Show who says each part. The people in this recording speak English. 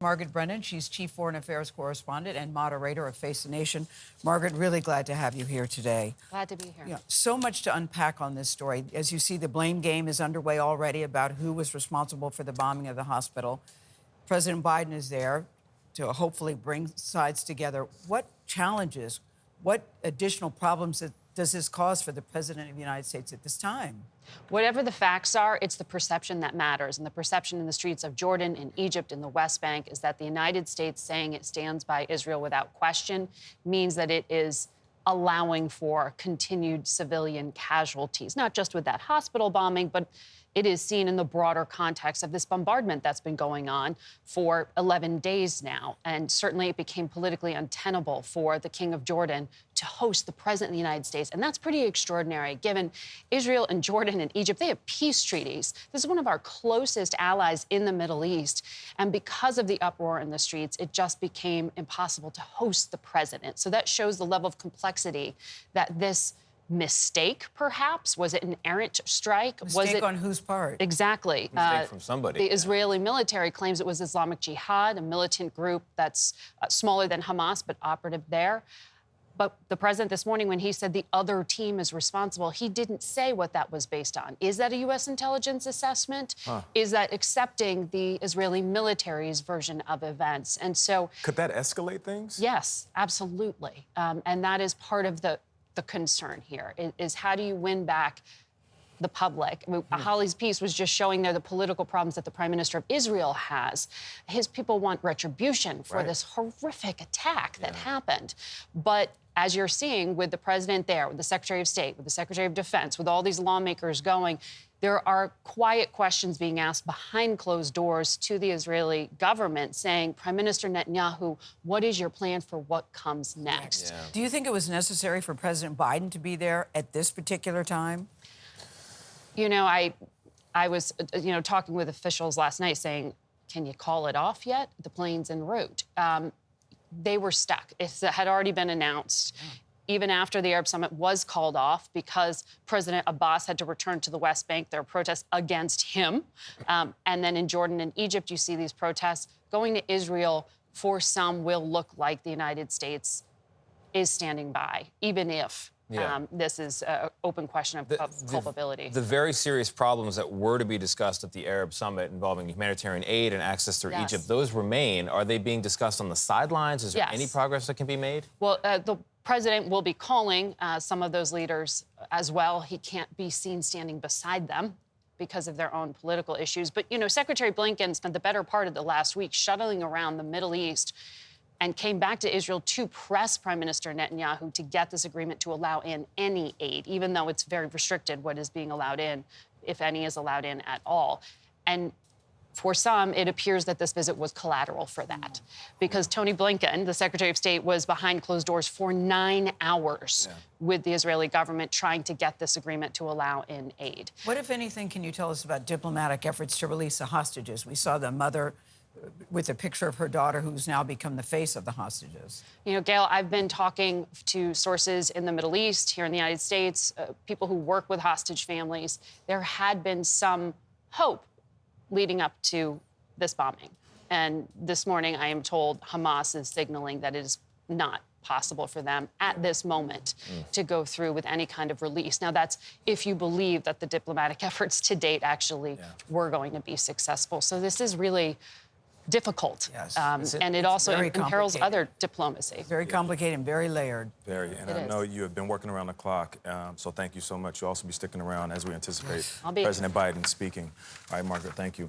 Speaker 1: Margaret Brennan. She's Chief Foreign Affairs Correspondent and moderator of Face the Nation. Margaret, really glad to have you here today.
Speaker 2: Glad to be here.
Speaker 1: Yeah, so much to unpack on this story. As you see, the blame game is underway already about who was responsible for the bombing of the hospital. President Biden is there to hopefully bring sides together. What challenges, what additional problems does this cause for the President of the United States at this time?
Speaker 2: Whatever the facts are, it's the perception that matters. And the perception in the streets of Jordan and Egypt and the West Bank is that the United States saying it stands by Israel without question means that it is allowing for continued civilian casualties, not just with that hospital bombing, but it is seen in the broader context of this bombardment that's been going on for 11 days now. And certainly it became politically untenable for the King of Jordan to host the President of the United States. And that's pretty extraordinary, given Israel and Jordan and Egypt, they have peace treaties. This is one of our closest allies in the Middle East. And because of the uproar in the streets, it just became impossible to host the President. So that shows the level of complexity that this mistake, perhaps? Was it an errant strike?
Speaker 1: Was it on whose part?
Speaker 2: Exactly.
Speaker 3: Mistake from somebody.
Speaker 2: The Israeli military claims it was Islamic Jihad, a militant group that's smaller than Hamas, but operative there. But the president this morning, when he said the other team is responsible, he didn't say what that was based on. Is that a U.S. intelligence assessment? Is that accepting the Israeli military's version of events? And so...
Speaker 3: Could that escalate things?
Speaker 2: Yes, absolutely. And that is part of the concern here, is how do you win back the public? I mean, Holly's piece was just showing there the political problems that the Prime Minister of Israel has. His people want retribution for this horrific attack that happened. But as you're seeing with the president there, with the Secretary of State, with the Secretary of Defense, with all these lawmakers going, there are quiet questions being asked behind closed doors to the Israeli government saying, Prime Minister Netanyahu, what is your plan for what comes next?
Speaker 1: Yeah. Do you think it was necessary for President Biden to be there at this particular time?
Speaker 2: You know, I was, talking with officials last night saying, can you call it off yet? The plane's en route. They were stuck. It had already been announced. Even after the Arab Summit was called off because President Abbas had to return to the West Bank, there were protests against him. And then in Jordan and Egypt, you see these protests. Going to Israel, for some, will look like the United States is standing by, even if this is an open question of culpability.
Speaker 3: The very serious problems that were to be discussed at the Arab Summit involving humanitarian aid and access through Egypt, those remain. Are they being discussed on the sidelines? Is there any progress that can be made?
Speaker 2: Well, the president will be calling some of those leaders as well. He can't be seen standing beside them because of their own political issues. But, Secretary Blinken spent the better part of the last week shuttling around the Middle East and came back to Israel to press Prime Minister Netanyahu to get this agreement to allow in any aid, even though it's very restricted what is being allowed in, if any is allowed in at all. And for some, it appears that this visit was collateral for that, because Tony Blinken, the Secretary of State, was behind closed doors for 9 hours with the Israeli government trying to get this agreement to allow in aid.
Speaker 1: What, if anything, can you tell us about diplomatic efforts to release the hostages? We saw the mother with a picture of her daughter who's now become the face of the hostages.
Speaker 2: Gayle, I've been talking to sources in the Middle East, here in the United States, people who work with hostage families. There had been some hope leading up to this bombing. And this morning, I am told Hamas is signaling that it is not possible for them at this moment to go through with any kind of release. Now, that's if you believe that the diplomatic efforts to date actually were going to be successful. So this is really difficult. And it also imperils other diplomacy.
Speaker 1: Very complicated and very layered.
Speaker 3: Very. And I know you have been working around the clock, so thank you so much. You'll also be sticking around as we anticipate President Biden speaking. All right, Margaret, thank you.